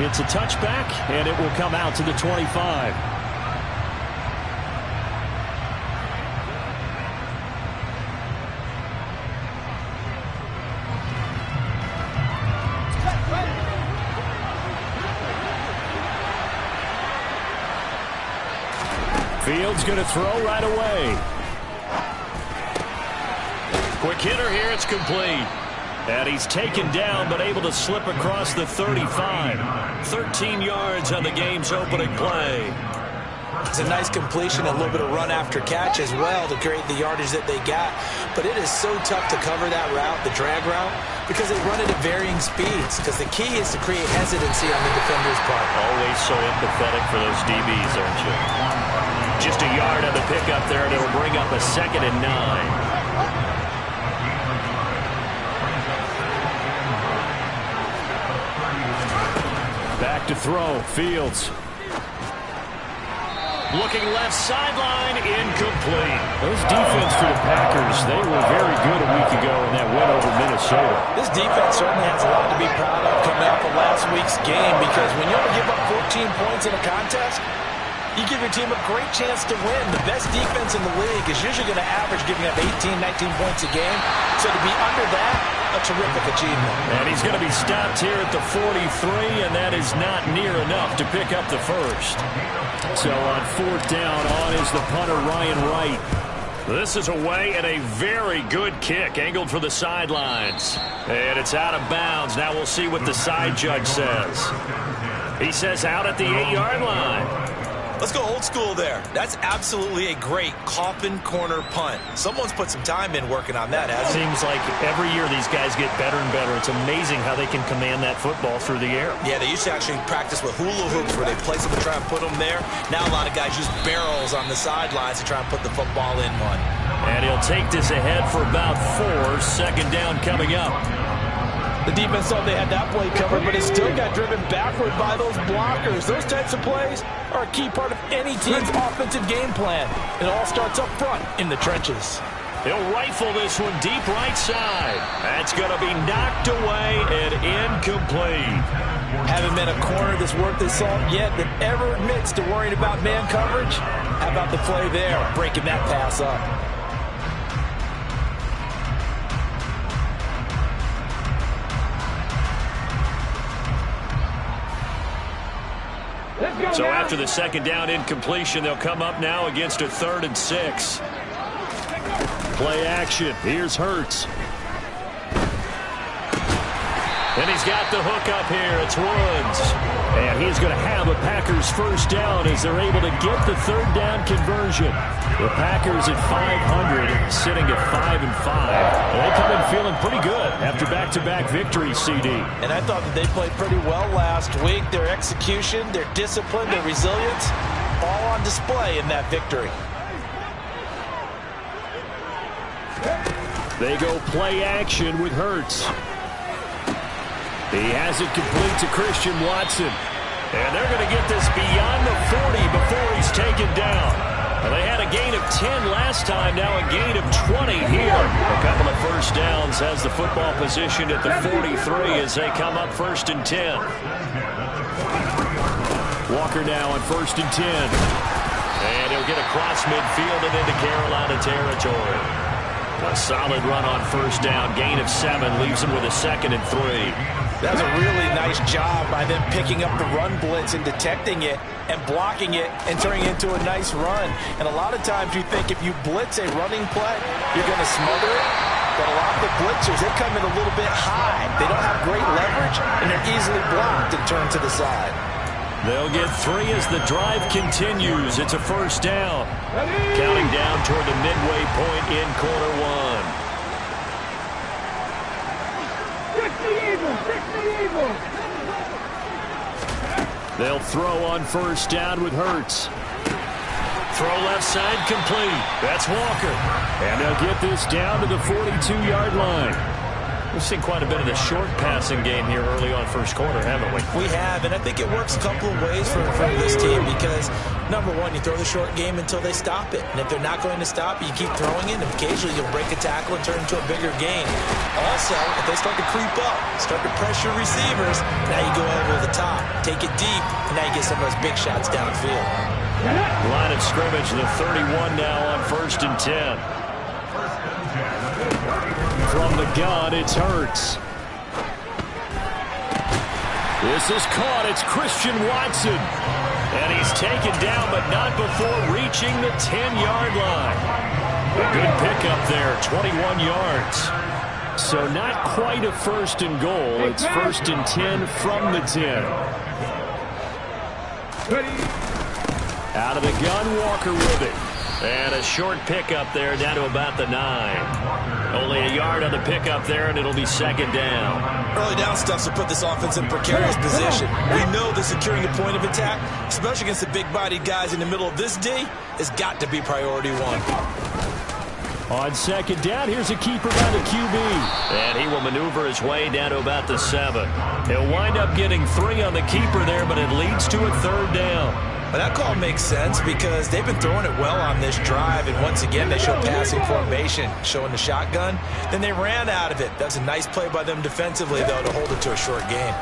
It's a touchback, and it will come out to the 25. Fields going to throw right away. Quick hitter here. It's complete. And he's taken down, but able to slip across the 35. 13 yards on the game's opening play. It's a nice completion, a little bit of run after catch as well to create the yardage that they got. But it is so tough to cover that route, the drag route, because they run it at varying speeds. Because the key is to create hesitancy on the defender's part. Always so empathetic for those DBs, aren't you? Just a yard on the pickup there, and it'll bring up a 2nd and 9. Back to throw, Fields. Looking left sideline, incomplete. Those defense for the Packers, they were very good a week ago in that win over Minnesota. This defense certainly has a lot to be proud of coming off of last week's game, because when you only give up 14 points in a contest, you give your team a great chance to win. The best defense in the league is usually going to average giving up 18, 19 points a game. So to be under that, a terrific achievement. And he's going to be stopped here at the 43, and that is not near enough to pick up the first. So on 4th down, on is the punter, Ryan Wright. This is away and a very good kick, angled for the sidelines. And it's out of bounds. Now we'll see what the side judge says. He says out at the 8-yard line. Let's go old school there. That's absolutely a great coffin corner punt. Someone's put some time in working on that, hasn't it? Seems like every year these guys get better and better. It's amazing how they can command that football through the air. Yeah, they used to actually practice with hula hoops where they place them and try and put them there. Now a lot of guys use barrels on the sidelines to try and put the football in one. And he'll take this ahead for about 4. 2nd down coming up. The defense thought they had that play covered, but it still got driven backward by those blockers. Those types of plays are a key part of any team's offensive game plan. It all starts up front in the trenches. He'll rifle this one deep right side. That's going to be knocked away and incomplete. Haven't been a corner that's worth his salt yet that ever admits to worrying about man coverage. How about the play there, breaking that pass up? So after the 2nd down incompletion, they'll come up now against a 3rd and 6. Play action. Here's Hurts. And he's got the hook up here. It's Woods. And he's going to have a Packers 1st down as they're able to get the 3rd down conversion. The Packers at 500, sitting at 5-5. They come in feeling pretty good after back-to-back victories, CD. And I thought that they played pretty well last week. Their execution, their discipline, their resilience, all on display in that victory. They go play action with Hurts. He has it complete to Christian Watson. And they're going to get this beyond the 40 before he's taken down. Well, they had a gain of 10 last time, now a gain of 20 here. A couple of 1st downs has the football position at the 43 as they come up 1st and 10. Walker now on 1st and 10. And he'll get across midfield and into Carolina territory. A solid run on 1st down, gain of 7, leaves him with a 2nd and 3. That was a really nice job by them picking up the run blitz and detecting it and blocking it and turning it into a nice run. And a lot of times you think if you blitz a running play, you're going to smother it. But a lot of the blitzers, they come in a little bit high. They don't have great leverage, and they're easily blocked and turned to the side. They'll get 3 as the drive continues. It's a 1st down. Counting down toward the midway point in quarter 1. They'll throw on 1st down with Hurts. Throw left side complete. That's Walker. And they'll get this down to the 42-yard line. We've seen quite a bit of the short passing game here early on first quarter, haven't we? We have, and I think it works a couple of ways for this team because, number one, you throw the short game until they stop it. And if they're not going to stop it, you keep throwing it, and occasionally you'll break a tackle and turn into a bigger gain. Also, if they start to creep up, start to pressure receivers, now you go over the top, take it deep, and now you get some of those big shots downfield. Line of scrimmage, the 31 now on 1st and 10. From the gun, it's Hurts. This is caught. It's Christian Watson. And he's taken down, but not before reaching the 10-yard line. A good pickup there, 21 yards. So not quite a 1st and goal. It's 1st and 10 from the 10. Out of the gun, Walker with it. And a short pickup there down to about the 9. Only a yard on the pickup there, and it'll be 2nd down. Early down stuff to put this offense in precarious position. We know that securing the point of attack, especially against the big-bodied guys in the middle of this D, has got to be priority one. On 2nd down, here's a keeper by the QB. And he will maneuver his way down to about the 7. He'll wind up getting 3 on the keeper there, but it leads to a 3rd down. But that call makes sense because they've been throwing it well on this drive, and once again they show passing formation, showing the shotgun. Then they ran out of it. That's a nice play by them defensively, though, to hold it to a short gain.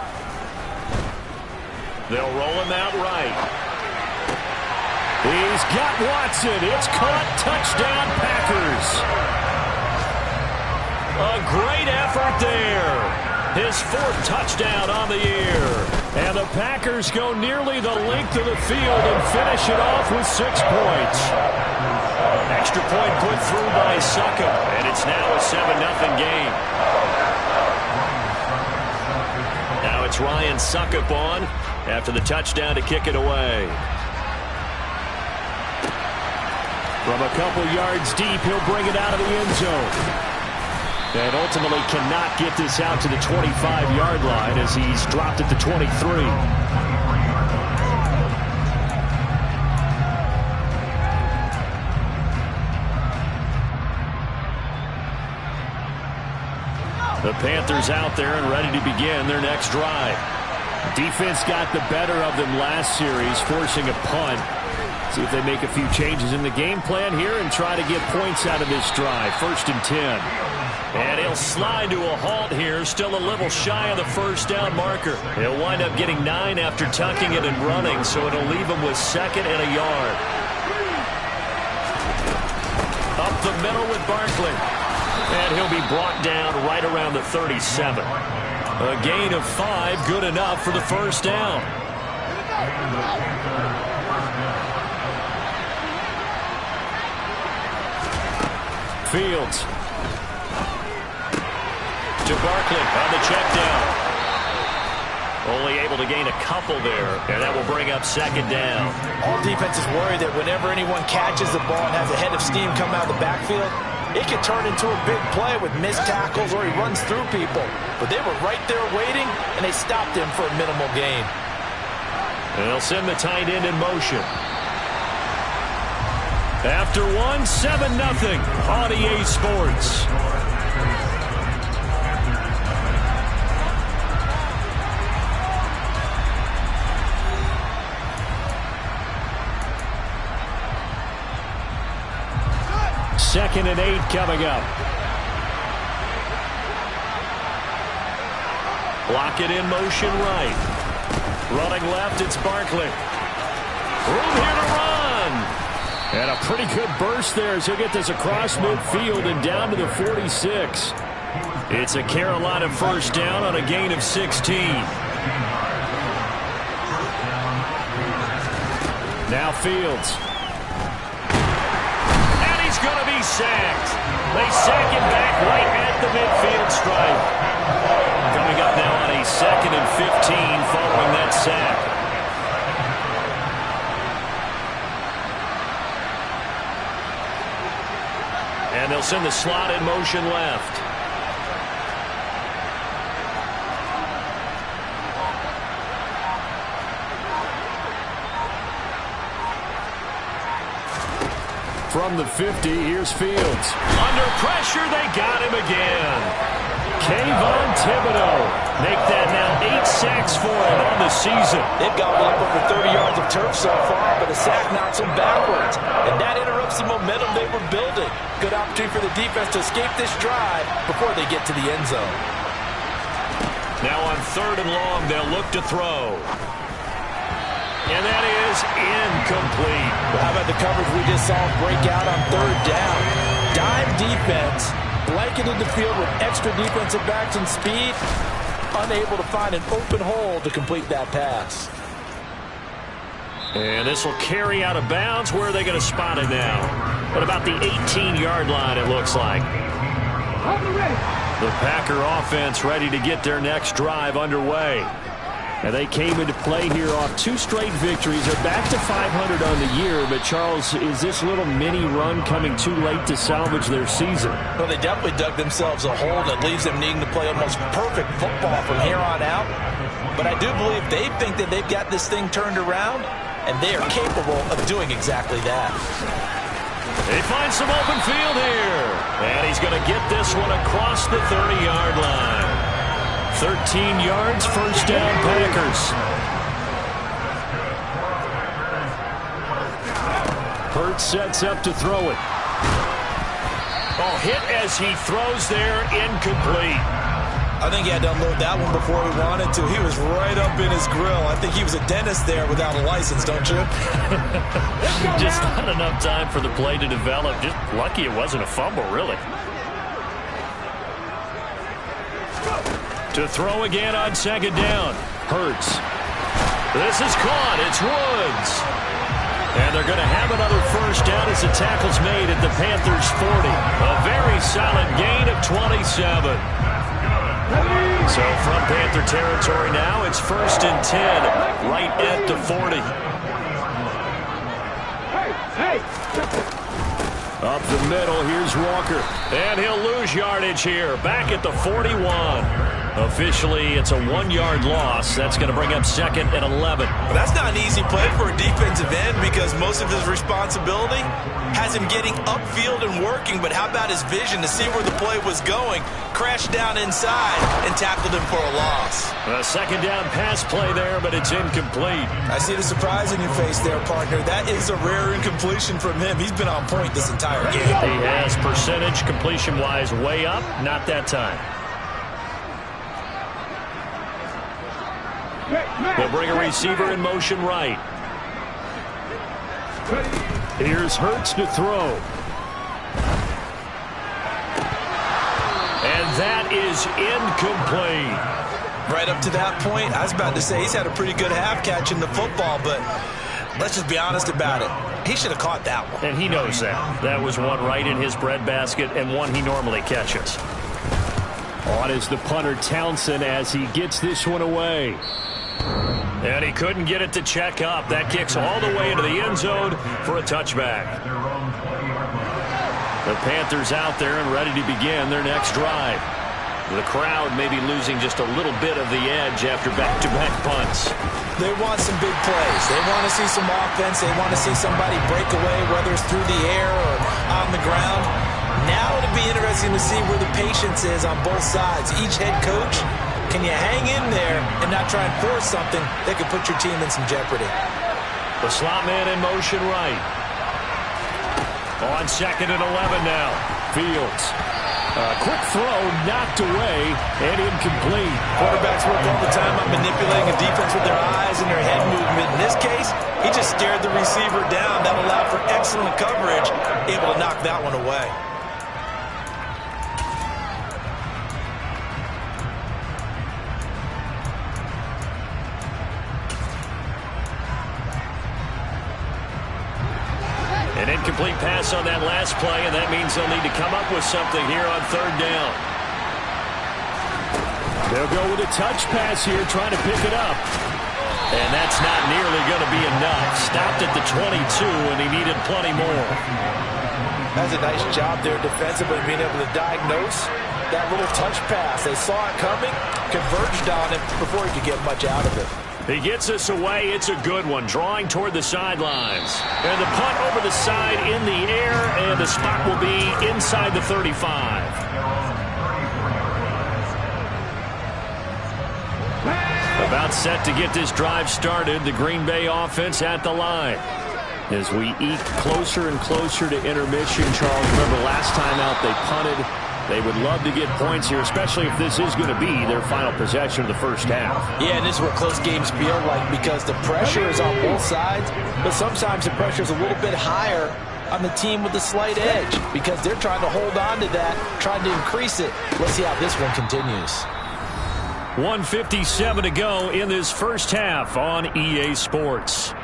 They'll roll him out right. He's got Watson. It's caught. Touchdown, Packers. A great effort there. His 4th touchdown on the year. And the Packers go nearly the length of the field and finish it off with 6 points. Extra point put through by Succop, and it's now a 7-0 game. Now it's Ryan Succop on after the touchdown to kick it away. From a couple yards deep, he'll bring it out of the end zone. And ultimately cannot get this out to the 25-yard line as he's dropped at the 23. The Panthers out there and ready to begin their next drive. Defense got the better of them last series, forcing a punt. See if they make a few changes in the game plan here and try to get points out of this drive. 1st and 10. And he'll slide to a halt here, still a little shy of the 1st down marker. He'll wind up getting 9 after tucking it and running, so it'll leave him with 2nd and a yard. Up the middle with Barkley. And he'll be brought down right around the 37. A gain of 5, good enough for the 1st down. Fields. To Barkley on the check down. Only able to gain a couple there, and that will bring up 2nd down. All defense is worried that whenever anyone catches the ball and has a head of steam come out of the backfield, it could turn into a big play with missed tackles or he runs through people. But they were right there waiting, and they stopped him for a minimal gain. And they'll send the tight end in motion. After 7-0 on EA Sports. Second and 8 coming up. Block it in motion right. Running left, it's Barkley. Room here to run. And a pretty good burst there as he'll get this across midfield and down to the 46. It's a Carolina 1st down on a gain of 16. Now Fields. Going to be sacked. They sack him back right at the midfield stripe. Coming up now on a 2nd and 15 following that sack. And they'll send the slot in motion left. From the 50, here's Fields. Under pressure, they got him again. Kayvon Thibodeau. Make that now 8 sacks for him on the season. They've gobbled up over 30 yards of turf so far, but a sack knocks them backwards. And that interrupts the momentum they were building. Good opportunity for the defense to escape this drive before they get to the end zone. Now on 3rd and long, they'll look to throw. And that is incomplete. Well, how about the coverage we just saw break out on 3rd down? Dime defense, blanketed the field with extra defensive backs and speed, unable to find an open hole to complete that pass. And this will carry out of bounds. Where are they going to spot it now? At about the 18-yard line, it looks like. The Packer offense ready to get their next drive underway. And they came into play here off 2 straight victories. They're back to 500 on the year. But, Charles, is this little mini run coming too late to salvage their season? Well, they definitely dug themselves a hole that leaves them needing to play almost perfect football from here on out. But I do believe they think that they've got this thing turned around, and they are capable of doing exactly that. They find some open field here. And he's going to get this one across the 30-yard line. 13 yards, first down, Packers. Hurts sets up to throw it. Oh, hit as he throws there, incomplete. I think he had to unload that one before he wanted to. He was right up in his grill. I think he was a dentist there without a license, don't you? Just not enough time for the play to develop. Just lucky it wasn't a fumble, really. To throw again on 2nd down. Hurts. This is caught. It's Woods. And they're going to have another first down as the tackle's made at the Panthers 40. A very solid gain of 27. So from Panther territory now, it's 1st and 10, right at the 40. Up the middle, here's Walker. And he'll lose yardage here, back at the 41. Officially, it's a 1-yard loss. That's going to bring up 2nd and 11. Well, that's not an easy play for a defensive end because most of his responsibility has him getting upfield and working. But how about his vision to see where the play was going? Crashed down inside and tackled him for a loss. A 2nd down pass play there, but it's incomplete. I see the surprise in your face there, partner. That is a rare incompletion from him. He's been on point this entire game. He has percentage completion-wise way up. Not that time. They'll bring a receiver in motion right. Here's Hurts to throw. And that is incomplete. Right up to that point, I was about to say he's had a pretty good half catching the football, but let's just be honest about it. He should have caught that one. And he knows that. That was one right in his breadbasket and one he normally catches. On is the punter Townsend as he gets this one away. And he couldn't get it to check up. That kicks all the way into the end zone for a touchback. The Panthers out there and ready to begin their next drive. The crowd may be losing just a little bit of the edge after back-to-back punts. They want some big plays. They want to see some offense. They want to see somebody break away, whether it's through the air or on the ground. Now it'll be interesting to see where the patience is on both sides. Each head coach, can you hang in there and not try and force something that could put your team in some jeopardy? The slot man in motion right. On 2nd and 11 now. Fields. Quick throw, knocked away, and incomplete. Quarterbacks work all the time on manipulating a defense with their eyes and their head movement. In this case, he just stared the receiver down. That allowed for excellent coverage, able to knock that one away. An incomplete pass on that last play, and that means they'll need to come up with something here on 3rd down. They'll go with a touch pass here, trying to pick it up. And that's not nearly going to be enough. Stopped at the 22, and he needed plenty more. That's a nice job there defensively, being able to diagnose that little touch pass. They saw it coming, converged on it before he could get much out of it. He gets us away. It's a good one. Drawing toward the sidelines. And the punt over the side in the air, and the spot will be inside the 35. About set to get this drive started. The Green Bay offense at the line. As we eke closer and closer to intermission, Charles, remember last time out they punted. They would love to get points here, especially if this is going to be their final possession of the first half. Yeah, and this is what close games feel like because the pressure is on both sides, but sometimes the pressure is a little bit higher on the team with the slight edge because they're trying to hold on to that, trying to increase it. Let's see how this one continues. 1:57 to go in this first half on EA Sports.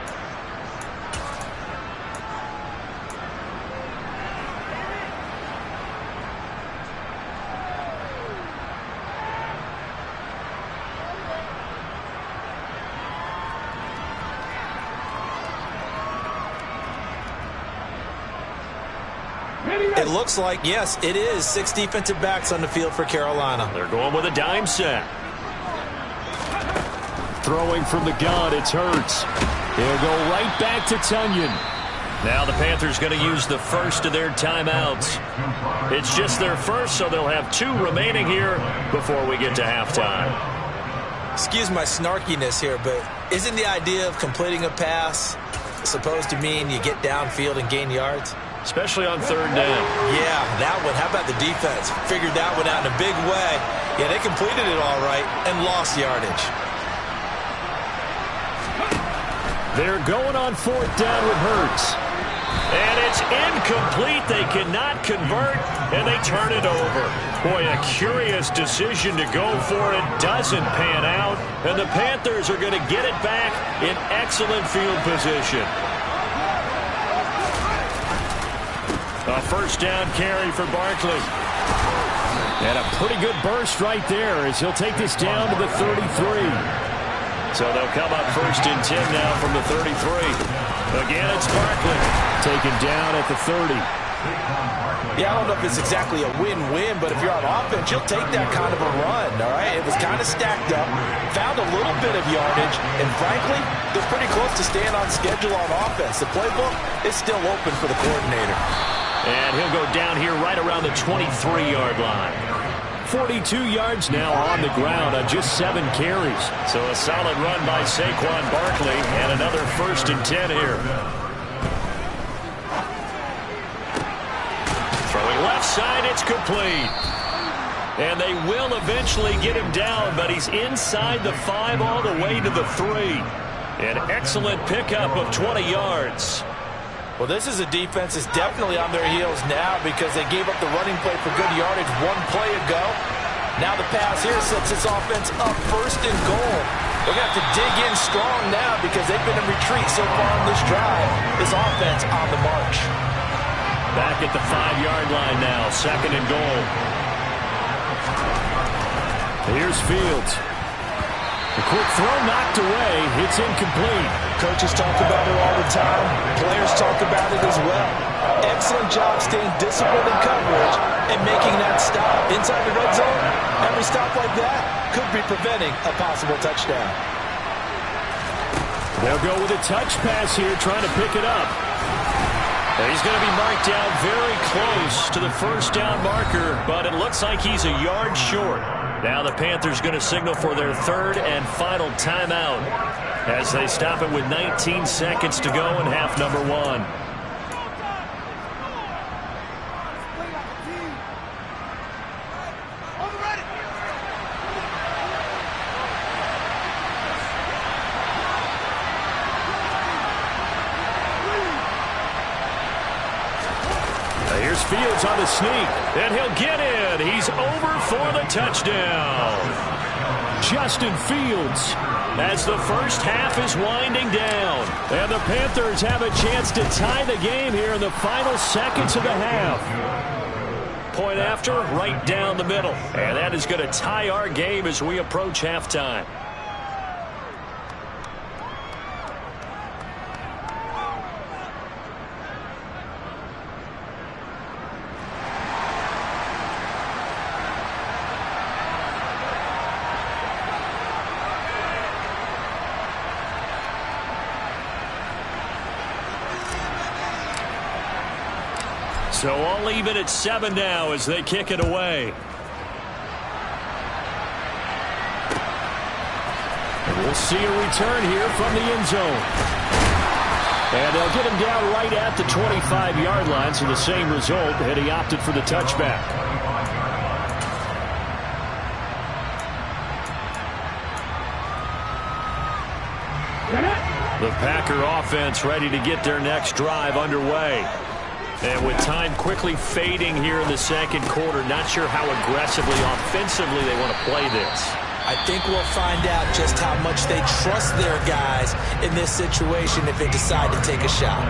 It looks like, yes, it is 6 defensive backs on the field for Carolina. They're going with a dime set. Throwing from the gun, it's Hurts. He'll go right back to Tunyon. Now the Panthers going to use the first of their timeouts. It's just their first, so they'll have 2 remaining here before we get to halftime. Excuse my snarkiness here, but isn't the idea of completing a pass supposed to mean you get downfield and gain yards? Especially on third down. Yeah, that one. How about the defense? Figured that one out in a big way. Yeah, they completed it all right and lost yardage. They're going on 4th down with Hurts. And it's incomplete. They cannot convert, and they turn it over. Boy, a curious decision to go for it. Doesn't pan out, and the Panthers are going to get it back in excellent field position. A first down carry for Barkley. And a pretty good burst right there as he'll take this down to the 33. So they'll come up 1st and 10 now from the 33. Again, it's Barkley taken down at the 30. Yeah, I don't know if it's exactly a win-win, but if you're on offense, you'll take that kind of a run, all right? It was kind of stacked up, found a little bit of yardage, and frankly, they're pretty close to staying on schedule on offense. The playbook is still open for the coordinator. And he'll go down here right around the 23-yard line. 42 yards now on the ground on just 7 carries. So a solid run by Saquon Barkley and another 1st and 10 here. Throwing left side, it's complete. And they will eventually get him down, but he's inside the 5 all the way to the 3. An excellent pickup of 20 yards. Well, this is a defense that's definitely on their heels now because they gave up the running play for good yardage 1 play ago. Now the pass here sets this offense up 1st and goal. They're going to have to dig in strong now because they've been in retreat so far on this drive. This offense on the march. Back at the 5-yard line now, 2nd and goal. Here's Fields. The quick throw knocked away. It's incomplete. Coaches talk about it all the time. Players talk about it as well. Excellent job staying disciplined in coverage and making that stop. Inside the red zone, every stop like that could be preventing a possible touchdown. They'll go with a touch pass here, trying to pick it up. And he's going to be marked down very close to the 1st down marker, but it looks like he's a yard short. Now the Panthers going to signal for their 3rd and final timeout as they stop it with 19 seconds to go in half number 1. Here's Fields on the sneak, and he'll get in. He's over for the touchdown. Justin Fields as the first half is winding down. And the Panthers have a chance to tie the game here in the final seconds of the half. Point after, right down the middle. And that is going to tie our game as we approach halftime. So all even at 7 now as they kick it away. And we'll see a return here from the end zone. And they'll get him down right at the 25-yard line, so the same result, and he opted for the touchback. The Packer offense ready to get their next drive underway. And with time quickly fading here in the second quarter, not sure how aggressively, offensively they want to play this. I think we'll find out just how much they trust their guys in this situation if they decide to take a shot.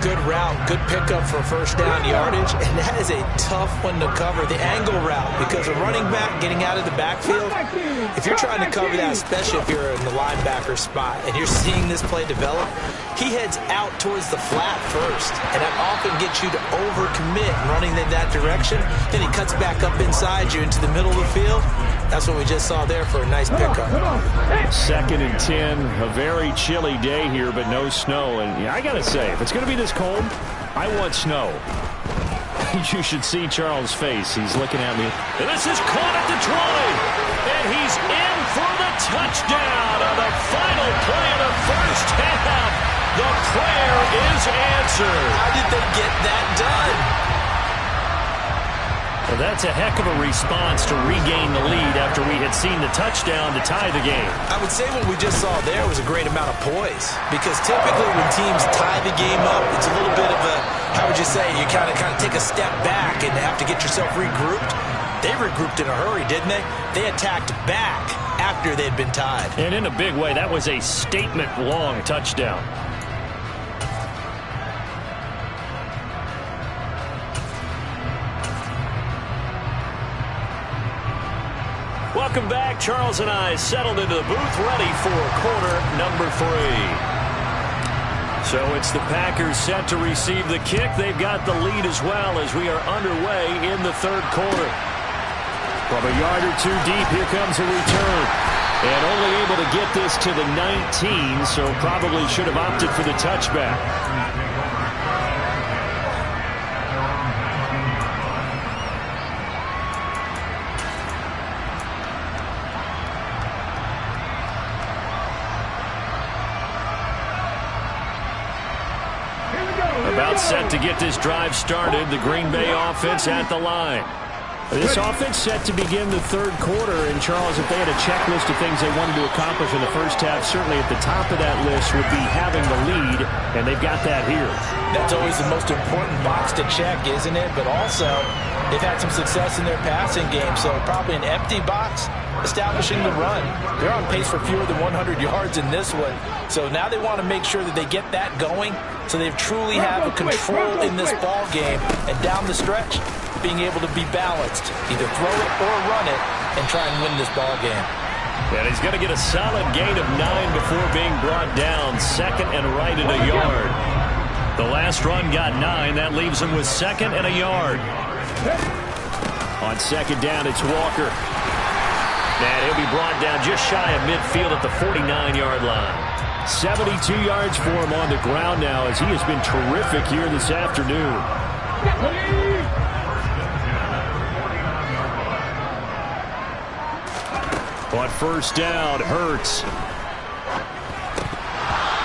Good route, good pickup for first down yardage, and that is a tough one to cover, the angle route, because a running back getting out of the backfield, if you're trying to cover that, especially if you're in the linebacker spot and you're seeing this play develop, he heads out towards the flat first, and that often gets you to overcommit running in that direction. Then he cuts back up inside you into the middle of the field. That's what we just saw there for a nice pickup. 2nd and 10, a very chilly day here, but no snow. And yeah, I got to say, if it's going to be this cold, I want snow. You should see Charles' face. He's looking at me. And this is caught at the 20. And he's in for the touchdown on the final play of the first half. The prayer is answered. How did they get that done? Well, that's a heck of a response to regain the lead after we had seen the touchdown to tie the game. I would say what we just saw there was a great amount of poise, because typically when teams tie the game up, it's a little bit of a, how would you say, you kind of take a step back and have to get yourself regrouped. They regrouped in a hurry, didn't they? They attacked back after they'd been tied. And in a big way, that was a statement-long touchdown. Welcome back. Charles and I settled into the booth, ready for quarter number 3. So it's the Packers set to receive the kick. They've got the lead as well as we are underway in the third quarter. From a yard or two deep, here comes a return. And only able to get this to the 19, so probably should have opted for the touchback. About set to get this drive started. The Green Bay offense at the line. This offense set to begin the third quarter. And, Charles, if they had a checklist of things they wanted to accomplish in the first half, certainly at the top of that list would be having the lead, and they've got that here. That's always the most important box to check, isn't it? But also, they've had some success in their passing game, so probably an empty box, establishing the run. They're on pace for fewer than 100 yards in this one, so now they want to make sure that they get that going, so they truly have a control in this ball game, and down the stretch, being able to be balanced, either throw it or run it, and try and win this ball game. And he's going to get a solid gain of 9 before being brought down. 2nd and right at a yard. The last run got 9. That leaves him with 2nd and a yard. On 2nd down, it's Walker. And he'll be brought down just shy of midfield at the 49-yard line. 72 yards for him on the ground now, as he has been terrific here this afternoon. On first down, Hurts.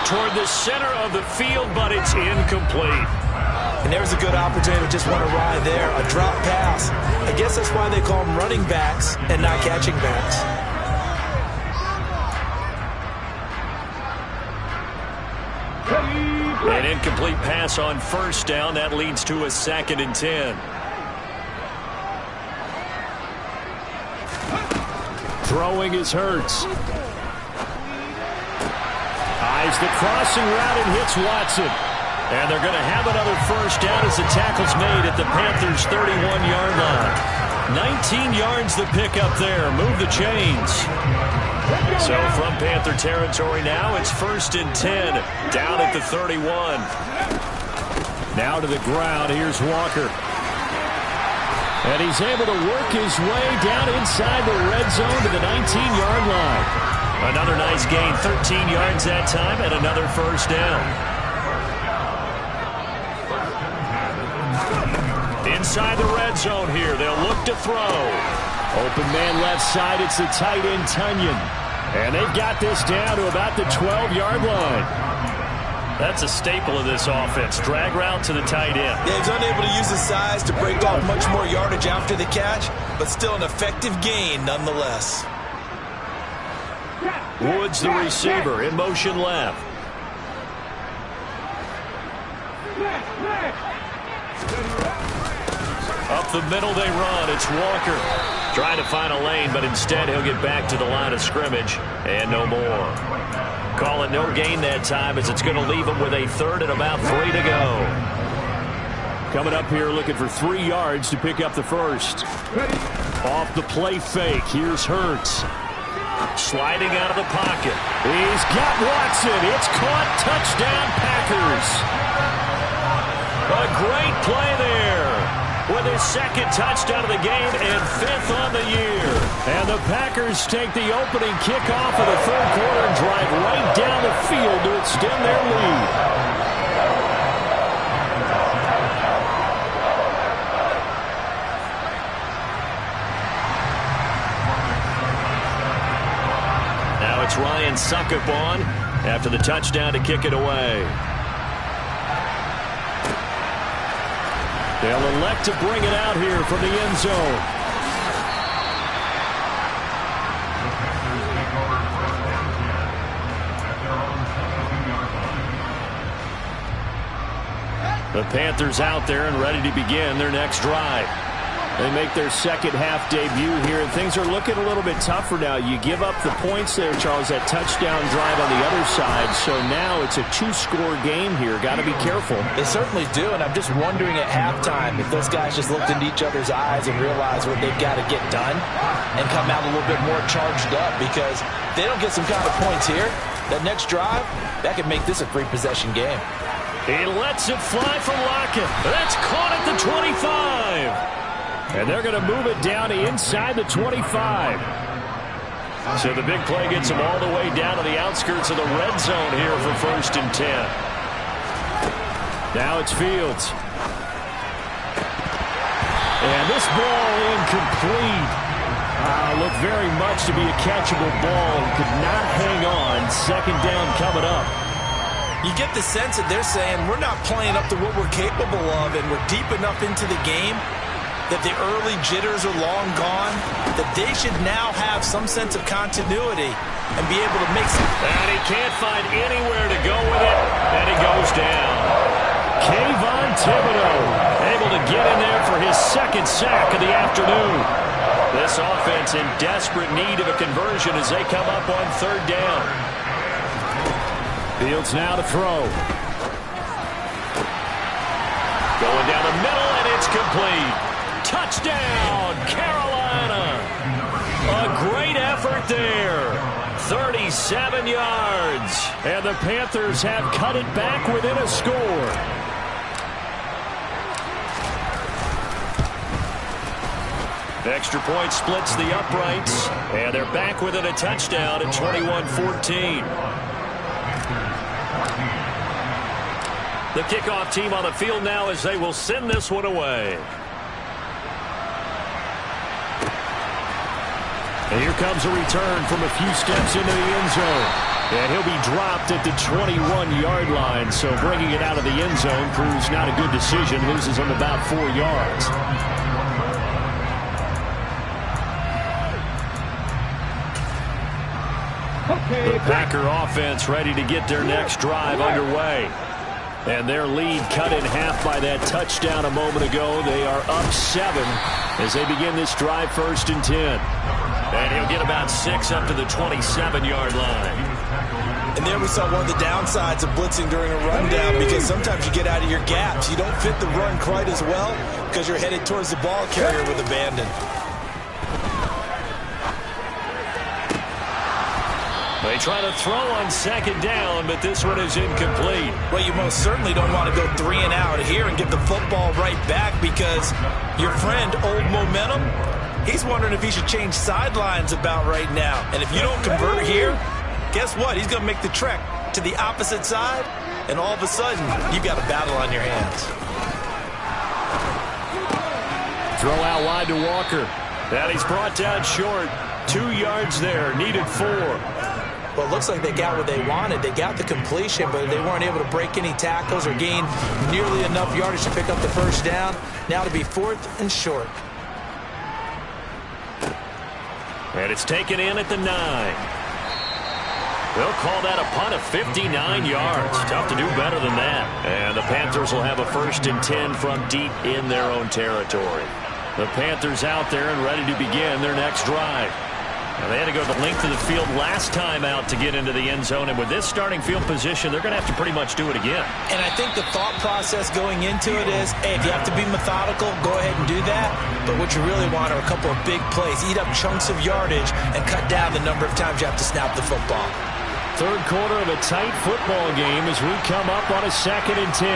Toward the center of the field, but it's incomplete. And there's a good opportunity to just want to ride there. A drop pass. I guess that's why they call them running backs and not catching backs. An incomplete pass on first down. That leads to a 2nd and 10. Throwing is Hurts. Eyes the crossing route and hits Watson. And they're going to have another first down as the tackle's made at the Panthers' 31-yard line. 19 yards the pickup there. Move the chains. So from Panther territory now, it's 1st and 10. Down at the 31. Now to the ground. Here's Walker. And he's able to work his way down inside the red zone to the 19-yard line. Another nice gain, 13 yards that time, and another first down. Inside the red zone here, they'll look to throw. Open man left side, it's the tight end, Tunyon. And they've got this down to about the 12-yard line. That's a staple of this offense. Drag route to the tight end. Yeah, he's unable to use his size to break off much more yardage after the catch, but still an effective gain nonetheless. Woods, the receiver, in motion left. Up the middle they run. It's Walker. Trying to find a lane, but instead he'll get back to the line of scrimmage and no more. Call it no gain that time as it's going to leave him with a third and about 3 to go. Coming up here looking for 3 yards to pick up the first. Off the play fake. Here's Hurts. Sliding out of the pocket. He's got Watson. It's caught. Touchdown Packers. A great play there. With his second touchdown of the game and 5th on the year. And the Packers take the opening kickoff of the third quarter and drive right down the field to extend their lead. Now it's Ryan Suckup on after the touchdown to kick it away. They'll elect to bring it out here from the end zone. The Panthers out there and ready to begin their next drive. They make their second half debut here, and things are looking a little bit tougher now. You give up the points there, Charles, that touchdown drive on the other side. So now it's a 2-score game here. Got to be careful. They certainly do, and I'm just wondering at halftime if those guys just looked into each other's eyes and realized what they've got to get done and come out a little bit more charged up, because if they don't get some kind of points here, that next drive, that could make this a 3-possession game. He lets it fly from Lockett. That's caught at the 25. And they're going to move it down to inside the 25. So the big play gets them all the way down to the outskirts of the red zone here for 1st and 10. Now it's Fields. And this ball incomplete. Looked very much to be a catchable ball. Could not hang on. 2nd down coming up. You get the sense that they're saying we're not playing up to what we're capable of, and we're deep enough into the game that the early jitters are long gone, that they should now have some sense of continuity and be able to make some... And he can't find anywhere to go with it, and he goes down. Kayvon Thibodeau able to get in there for his 2nd sack of the afternoon. This offense in desperate need of a conversion as they come up on 3rd down. Fields now to throw. Going down the middle, and it's complete. Touchdown, Carolina. A great effort there. 37 yards. And the Panthers have cut it back within a score. Extra point splits the uprights. And they're back within a touchdown at 21-14. The kickoff team on the field now as they will send this one away. And here comes a return from a few steps into the end zone. And he'll be dropped at the 21-yard line. So bringing it out of the end zone proves not a good decision. Loses him about 4 yards. The Packer offense ready to get their next drive underway. And their lead cut in half by that touchdown a moment ago. They are up 7 as they begin this drive 1st and 10. And he'll get about 6 up to the 27-yard line. And there we saw one of the downsides of blitzing during a rundown, because sometimes you get out of your gaps. You don't fit the run quite as well because you're headed towards the ball carrier with abandon. They try to throw on 2nd down, but this one is incomplete. Well, you most certainly don't want to go 3 and out here and give the football right back, because your friend, Old Momentum, he's wondering if he should change sidelines about right now. And if you don't convert here, guess what? He's going to make the trek to the opposite side, and all of a sudden, you've got a battle on your hands. Throw out wide to Walker. And he's brought down short. 2 yards there. Needed 4. Well, it looks like they got what they wanted. They got the completion, but they weren't able to break any tackles or gain nearly enough yardage to pick up the first down. Now to be 4th and short. And it's taken in at the 9. They'll call that a punt of 59 yards. Tough to do better than that. And the Panthers will have a 1st and 10 from deep in their own territory. The Panthers out there and ready to begin their next drive. Now, they had to go the length of the field last time out to get into the end zone, and with this starting field position, they're going to have to pretty much do it again. And I think the thought process going into it is, hey, if you have to be methodical, go ahead and do that. But what you really want are a couple of big plays, eat up chunks of yardage, and cut down the number of times you have to snap the football. Third quarter of a tight football game as we come up on a 2nd and 10.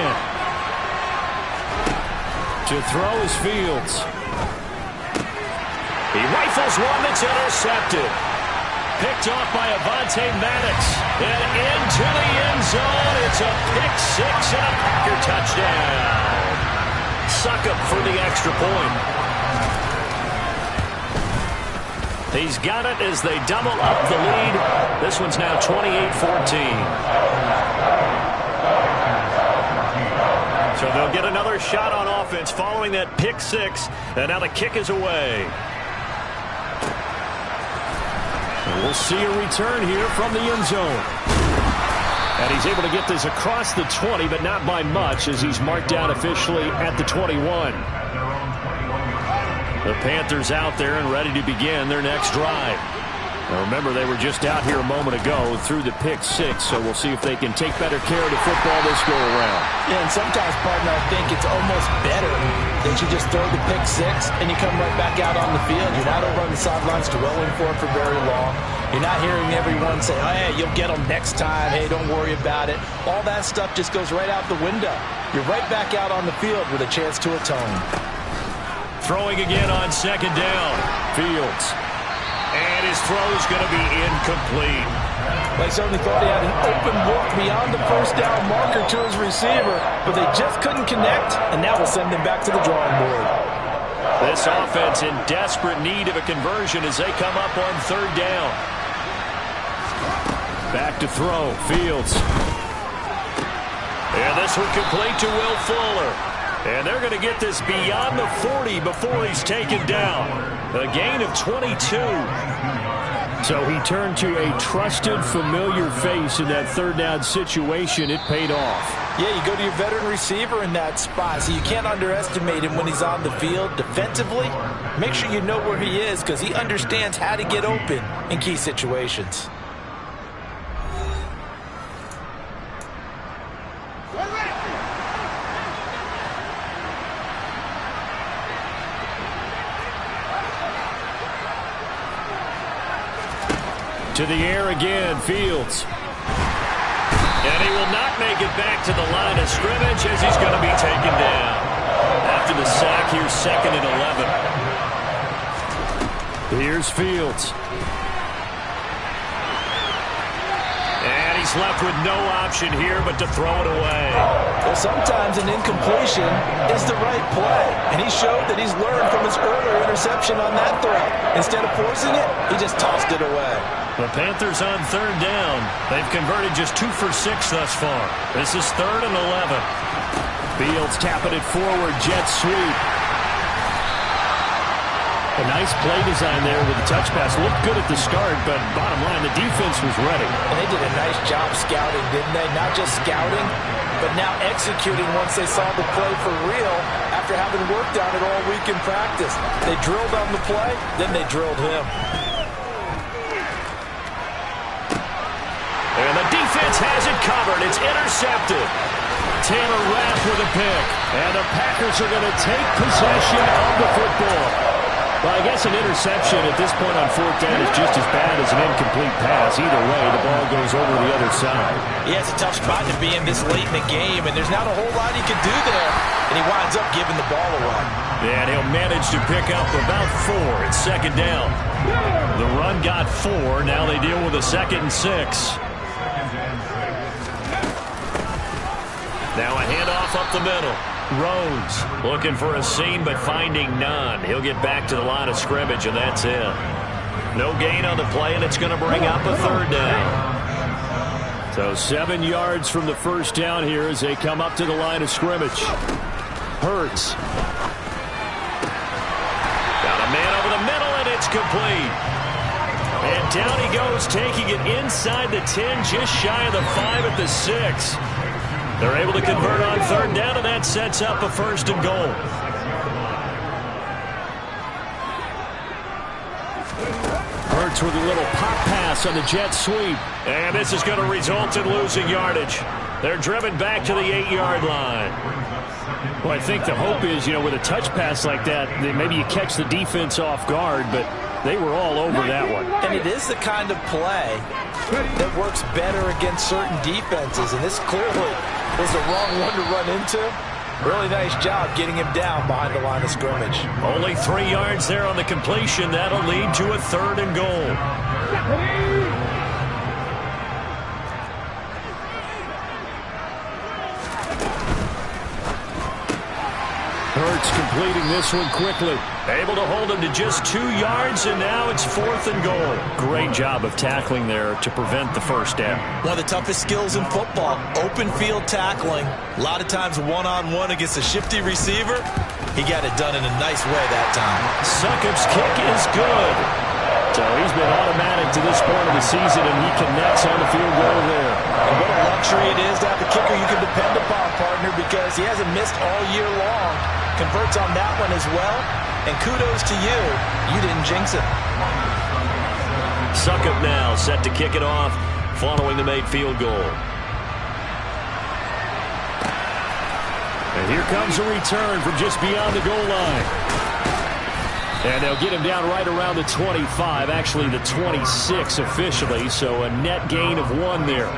To throw is Fields. He rifles one that's intercepted. Picked off by Avonte Maddox. And into the end zone. It's a pick 6 and a Packer touchdown. Succop for the extra point. He's got it as they double up the lead. This one's now 28-14. So they'll get another shot on offense following that pick 6. And now the kick is away. And we'll see a return here from the end zone. And he's able to get this across the 20, but not by much as he's marked down officially at the 21. The Panthers out there and ready to begin their next drive. Now remember, they were just out here a moment ago through the pick 6, so we'll see if they can take better care of the football this go around. Yeah, and sometimes, partner, I think it's almost better that you just throw the pick 6 and you come right back out on the field. You're not over on the sidelines dwelling for it for very long. You're not hearing everyone say, oh, hey, you'll get them next time. Hey, don't worry about it. All that stuff just goes right out the window. You're right back out on the field with a chance to atone. Throwing again on 2nd down. Fields. And his throw's going to be incomplete. They certainly thought he had an open look beyond the first down marker to his receiver, but they just couldn't connect, and that will send them back to the drawing board. This offense in desperate need of a conversion as they come up on 3rd down. Back to throw. Fields. And this one complete to Will Fuller. And they're going to get this beyond the 40 before he's taken down. A gain of 22. So he turned to a trusted, familiar face in that 3rd down situation. It paid off. Yeah, you go to your veteran receiver in that spot, so you can't underestimate him when he's on the field defensively. Make sure you know where he is because he understands how to get open in key situations. To the air again, Fields. And he will not make it back to the line of scrimmage as he's going to be taken down. After the sack, here's 2nd and 11. Here's Fields. And he's left with no option here but to throw it away. Well, sometimes an incompletion is the right play. And he showed that he's learned from his earlier interception on that throw. Instead of forcing it, he just tossed it away. The Panthers on 3rd down. They've converted just 2 for 6 thus far. This is 3rd and 11. Fields tapping it forward, jet sweep. A nice play design there with the touch pass. Looked good at the start, but bottom line, the defense was ready. And they did a nice job scouting, didn't they? Not just scouting, but now executing once they saw the play for real after having worked on it all week in practice. They drilled on the play, then they drilled him. And the defense has it covered. It's intercepted. Taylor Rapp with a pick. And the Packers are going to take possession of the football. Well, I guess an interception at this point on 4th down is just as bad as an incomplete pass. Either way, the ball goes over the other side. Yeah, it's a tough spot to be in this late in the game, and there's not a whole lot he can do there. And he winds up giving the ball away. And he'll manage to pick up about 4 at 2nd down. The run got 4. Now they deal with a 2nd and 6. Now a handoff up the middle. Rhodes looking for a seam but finding none. He'll get back to the line of scrimmage, and that's it. No gain on the play, and it's going to bring up a 3rd down. So 7 yards from the first down here as they come up to the line of scrimmage. Hurts. Got a man over the middle, and it's complete. And down he goes, taking it inside the 10, just shy of the 5 at the 6. They're able to convert on third down, and that sets up a first and goal. Hurts with a little pop pass on the jet sweep. And this is going to result in losing yardage. They're driven back to the 8-yard line. Well, I think the hope is, with a touch pass like that, maybe you catch the defense off guard, but they were all over that one. And it is the kind of play that works better against certain defenses, and this clearly was the wrong one to run into. Really nice job getting him down behind the line of scrimmage. Only 3 yards there on the completion. That'll lead to a third and goal. Hurts completing this one quickly. Able to hold him to just 2 yards, and now it's 4th and goal. Great job of tackling there to prevent the first down. One of the toughest skills in football, open field tackling. A lot of times one-on-one against a shifty receiver. He got it done in a nice way that time. Succop's kick is good. So he's been automatic to this point of the season, and he connects on the field goal there. And what a luxury it is to have a kicker you can depend upon, partner, because he hasn't missed all year long. Converts on that one as well. And kudos to you. You didn't jinx it. Succop now set to kick it off following the made field goal. And here comes a return from just beyond the goal line. And they'll get him down right around the 25, actually the 26 officially, so a net gain of 1 there.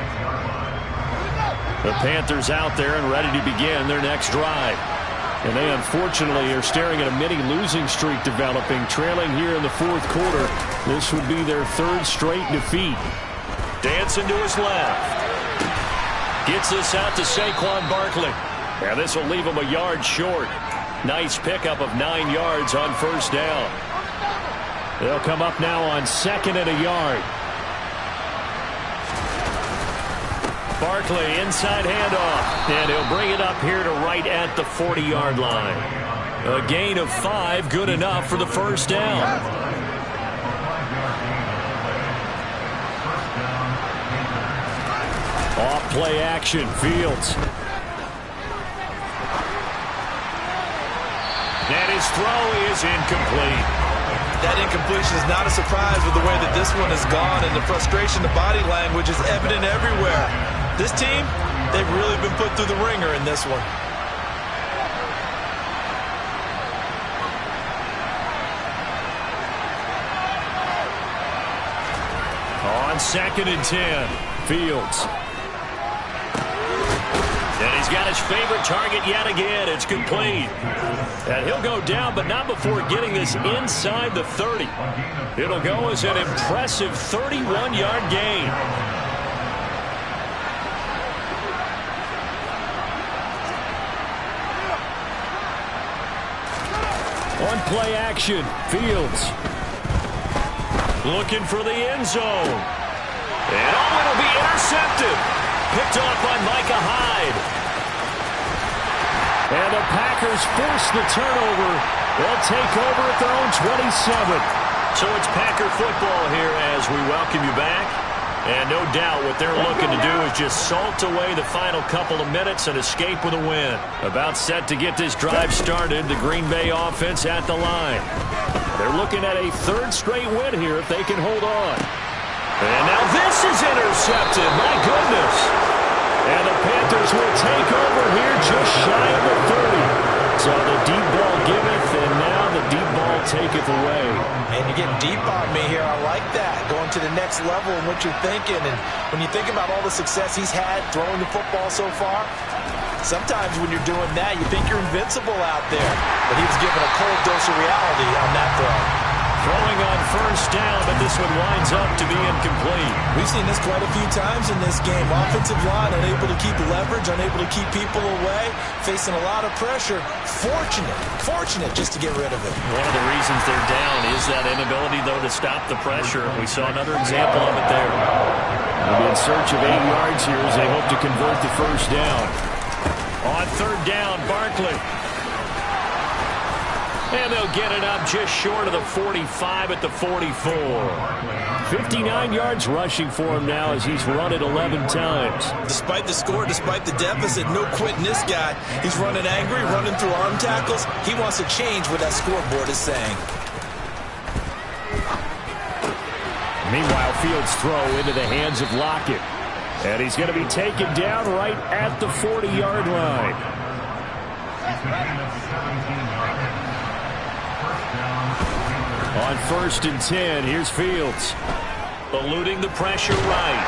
The Panthers out there and ready to begin their next drive. And they unfortunately are staring at a mini losing streak developing, trailing here in the 4th quarter. This would be their 3rd straight defeat. Dancing to his left. Gets this out to Saquon Barkley. And this will leave him a yard short. Nice pickup of 9 yards on first down. They'll come up now on 2nd and a yard. Barkley inside handoff, and he'll bring it up here to right at the 40-yard line. A gain of 5, good enough for the first down. Off play action, Fields. And his throw is incomplete. That incompletion is not a surprise with the way that this one has gone, and the frustration, the body language is evident everywhere. This team, they've really been put through the ringer in this one. On 2nd and 10, Fields. And he's got his favorite target yet again. It's complete. And he'll go down, but not before getting this inside the 30. It'll go as an impressive 31-yard gain. On play action, Fields. Looking for the end zone. And it'll be intercepted. Picked off by Micah Hyde. And the Packers force the turnover. They'll take over at their own 27. So it's Packer football here as we welcome you back. And no doubt what they're looking to do is just salt away the final couple of minutes and escape with a win. About set to get this drive started, the Green Bay offense at the line. They're looking at a 3rd straight win here if they can hold on. And now this is intercepted. My goodness. And the Panthers will take over here just shy of the 30. So the deep ball giveth, and now the deep ball taketh away. Man, you're getting deep on me here. I like that. Going to the next level in what you're thinking. And when you think about all the success he's had throwing the football so far, sometimes when you're doing that, you think you're invincible out there. But he was given a cold dose of reality on that throw. Throwing on first down, but this one winds up to be incomplete. We've seen this quite a few times in this game. Offensive line unable to keep leverage, unable to keep people away, facing a lot of pressure. Fortunate just to get rid of it. One of the reasons they're down is that inability, though, to stop the pressure. We saw another example of it there. They'll be in search of 8 yards here as they hope to convert the first down. On third down, Barkley. And they'll get it up just short of the 45 at the 44. 59 yards rushing for him now as he's run it 11 times. Despite the score, despite the deficit, no quitting this guy. He's running angry, running through arm tackles. He wants to change what that scoreboard is saying. Meanwhile, Fields' throw into the hands of Lockett. And he's going to be taken down right at the 40-yard line. On 1st and 10, here's Fields. Eluding the pressure right.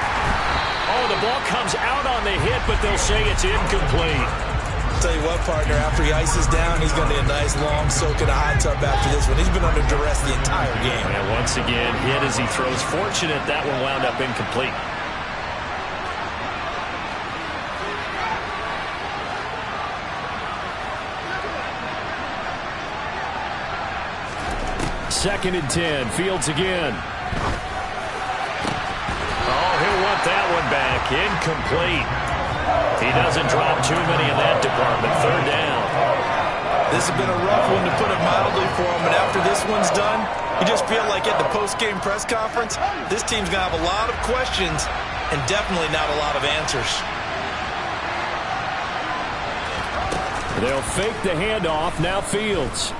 Oh, the ball comes out on the hit, but they'll say it's incomplete. Tell you what, partner, after he ices down, he's going to need a nice long soak in a hot tub after this one. He's been under duress the entire game. And once again, hit as he throws. Fortunate that one wound up incomplete. Second and 10, Fields again. Oh, he'll want that one back. Incomplete. He doesn't drop too many in that department. Third down. This has been a rough one, to put it mildly, for him. And after this one's done, you just feel like at the post-game press conference, this team's going to have a lot of questions and definitely not a lot of answers. They'll fake the handoff. Now Fields.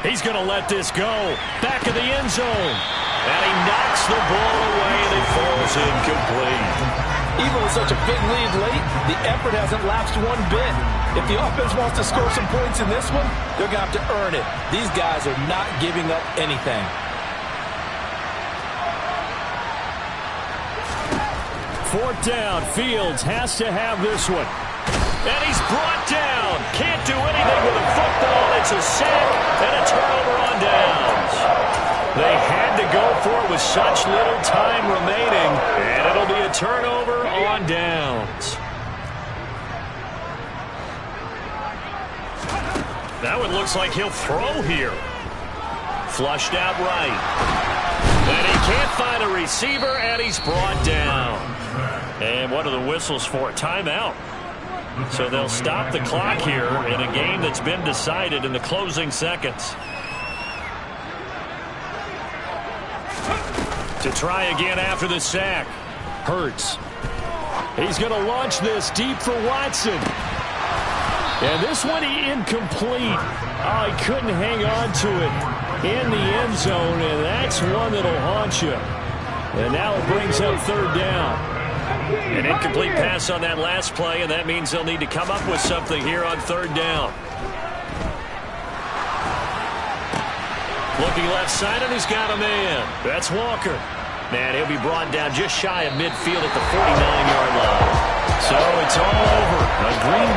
He's going to let this go. Back of the end zone. And he knocks the ball away, and it falls incomplete. Even with such a big lead late, the effort hasn't lapsed one bit. If the offense wants to score some points in this one, they're going to have to earn it. These guys are not giving up anything. Fourth down. Fields has to have this one. And he's brought down. Can't do anything with a football. It's a sack and a turnover on downs. They had to go for it with such little time remaining. And it'll be a turnover on downs. That one looks like he'll throw here. Flushed out right. And he can't find a receiver, and he's brought down. And what are the whistles for? Timeout. So they'll stop the clock here in a game that's been decided in the closing seconds. To try again after the sack. Hurts. He's going to launch this deep for Watson. And this one incomplete. Oh, he couldn't hang on to it in the end zone, and that's one that'll haunt you. And now it brings up third down. An incomplete pass on that last play, and that means they'll need to come up with something here on third down. Looking left side, and he's got a man. That's Walker. Man, he'll be brought down just shy of midfield at the 49-yard line. So it's all over. A Green